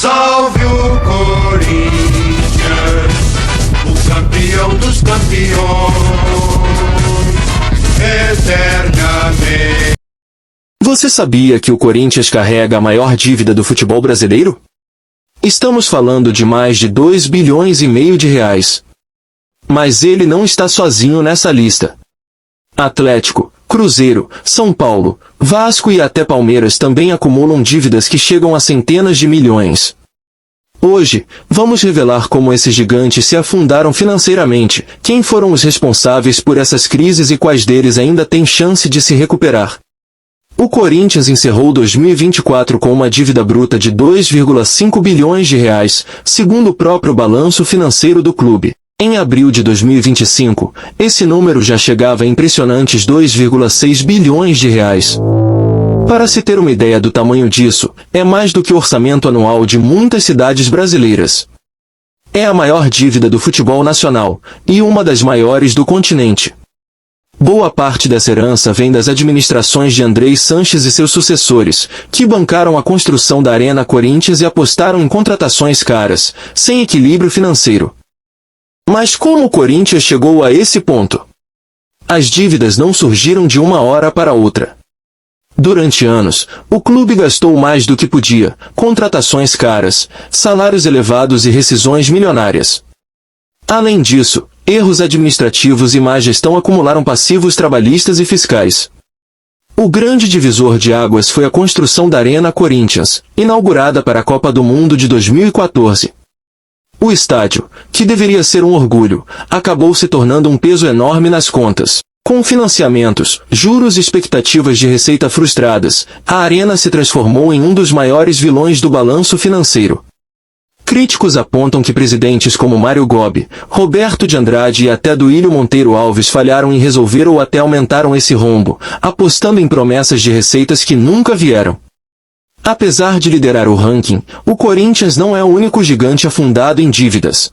Salve o Corinthians, o campeão dos campeões, eternamente. Você sabia que o Corinthians carrega a maior dívida do futebol brasileiro? Estamos falando de mais de 2,5 bilhões de reais. Mas ele não está sozinho nessa lista. Atlético, Cruzeiro, São Paulo, Vasco e até Palmeiras também acumulam dívidas que chegam a centenas de milhões. Hoje, vamos revelar como esses gigantes se afundaram financeiramente, quem foram os responsáveis por essas crises e quais deles ainda têm chance de se recuperar. O Corinthians encerrou 2024 com uma dívida bruta de 2,5 bilhões de reais, segundo o próprio balanço financeiro do clube. Em abril de 2025, esse número já chegava a impressionantes 2,6 bilhões de reais. Para se ter uma ideia do tamanho disso, é mais do que o orçamento anual de muitas cidades brasileiras. É a maior dívida do futebol nacional, e uma das maiores do continente. Boa parte dessa herança vem das administrações de Andrés Sanches e seus sucessores, que bancaram a construção da Arena Corinthians e apostaram em contratações caras, sem equilíbrio financeiro. Mas como o Corinthians chegou a esse ponto? As dívidas não surgiram de uma hora para outra. Durante anos, o clube gastou mais do que podia, contratações caras, salários elevados e rescisões milionárias. Além disso, erros administrativos e má gestão acumularam passivos trabalhistas e fiscais. O grande divisor de águas foi a construção da Arena Corinthians, inaugurada para a Copa do Mundo de 2014. O estádio, que deveria ser um orgulho, acabou se tornando um peso enorme nas contas. Com financiamentos, juros e expectativas de receita frustradas, a arena se transformou em um dos maiores vilões do balanço financeiro. Críticos apontam que presidentes como Mário Gobi, Roberto de Andrade e até Duílio Monteiro Alves falharam em resolver ou até aumentaram esse rombo, apostando em promessas de receitas que nunca vieram. Apesar de liderar o ranking, o Corinthians não é o único gigante afundado em dívidas.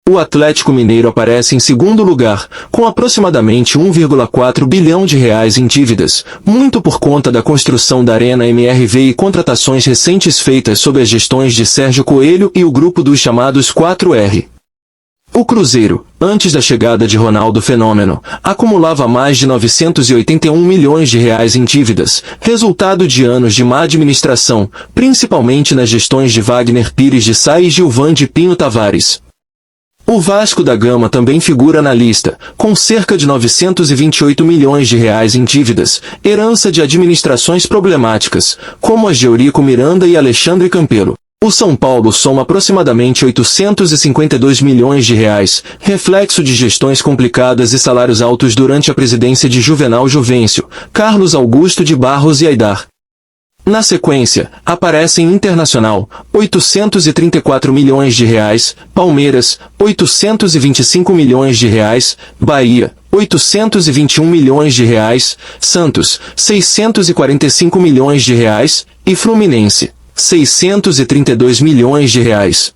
O Atlético Mineiro aparece em segundo lugar, com aproximadamente 1,4 bilhão de reais em dívidas, muito por conta da construção da Arena MRV e contratações recentes feitas sob as gestões de Sérgio Coelho e o grupo dos chamados 4R. O Cruzeiro, antes da chegada de Ronaldo Fenômeno, acumulava mais de 981 milhões de reais em dívidas, resultado de anos de má administração, principalmente nas gestões de Wagner Pires de Sá e Gilvan de Pinho Tavares. O Vasco da Gama também figura na lista, com cerca de 928 milhões de reais em dívidas, herança de administrações problemáticas, como as de Eurico Miranda e Alexandre Campelo. O São Paulo soma aproximadamente 852 milhões de reais, reflexo de gestões complicadas e salários altos durante a presidência de Juvenal Juvencio, Carlos Augusto de Barros e Aidar. Na sequência, aparecem Internacional, 834 milhões de reais, Palmeiras, 825 milhões de reais, Bahia, 821 milhões de reais, Santos, 645 milhões de reais, e Fluminense, 632 milhões de reais.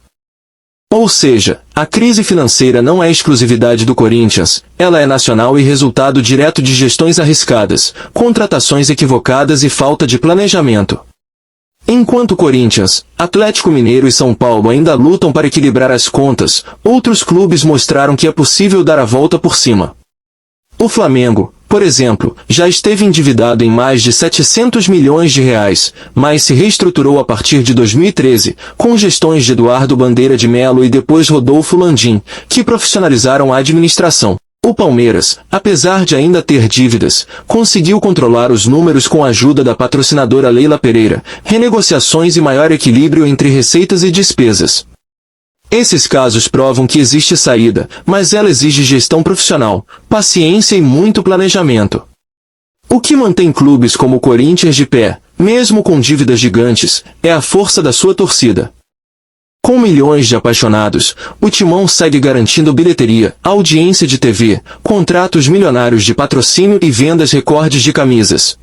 Ou seja, a crise financeira não é exclusividade do Corinthians, ela é nacional e resultado direto de gestões arriscadas, contratações equivocadas e falta de planejamento. Enquanto Corinthians, Atlético Mineiro e São Paulo ainda lutam para equilibrar as contas, outros clubes mostraram que é possível dar a volta por cima. O Flamengo, por exemplo, já esteve endividado em mais de 700 milhões de reais, mas se reestruturou a partir de 2013, com gestões de Eduardo Bandeira de Melo e depois Rodolfo Landim, que profissionalizaram a administração. O Palmeiras, apesar de ainda ter dívidas, conseguiu controlar os números com a ajuda da patrocinadora Leila Pereira, renegociações e maior equilíbrio entre receitas e despesas. Esses casos provam que existe saída, mas ela exige gestão profissional, paciência e muito planejamento. O que mantém clubes como o Corinthians de pé, mesmo com dívidas gigantes, é a força da sua torcida. Com milhões de apaixonados, o Timão segue garantindo bilheteria, audiência de TV, contratos milionários de patrocínio e vendas recordes de camisas.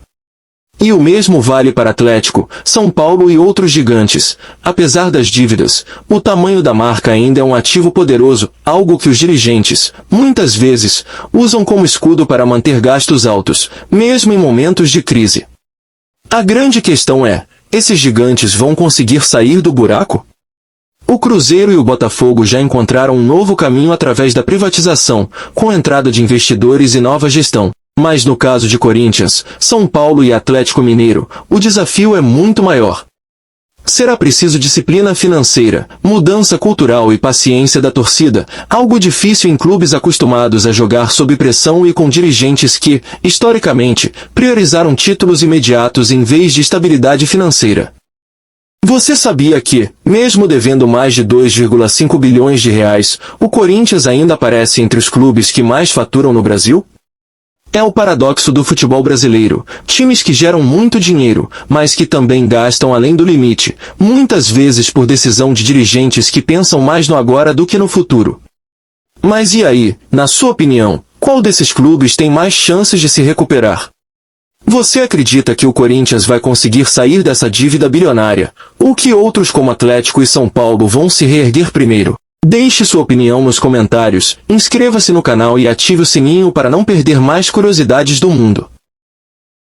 E o mesmo vale para Atlético, São Paulo e outros gigantes. Apesar das dívidas, o tamanho da marca ainda é um ativo poderoso, algo que os dirigentes, muitas vezes, usam como escudo para manter gastos altos, mesmo em momentos de crise. A grande questão é, esses gigantes vão conseguir sair do buraco? O Cruzeiro e o Botafogo já encontraram um novo caminho através da privatização, com a entrada de investidores e nova gestão. Mas no caso de Corinthians, São Paulo e Atlético Mineiro, o desafio é muito maior. Será preciso disciplina financeira, mudança cultural e paciência da torcida, algo difícil em clubes acostumados a jogar sob pressão e com dirigentes que, historicamente, priorizaram títulos imediatos em vez de estabilidade financeira. Você sabia que, mesmo devendo mais de 2,5 bilhões de reais, o Corinthians ainda aparece entre os clubes que mais faturam no Brasil? É o paradoxo do futebol brasileiro. Times que geram muito dinheiro, mas que também gastam além do limite, muitas vezes por decisão de dirigentes que pensam mais no agora do que no futuro. Mas e aí, na sua opinião, qual desses clubes tem mais chances de se recuperar? Você acredita que o Corinthians vai conseguir sair dessa dívida bilionária, ou que outros como Atlético e São Paulo vão se reerguer primeiro? Deixe sua opinião nos comentários, inscreva-se no canal e ative o sininho para não perder mais curiosidades do mundo.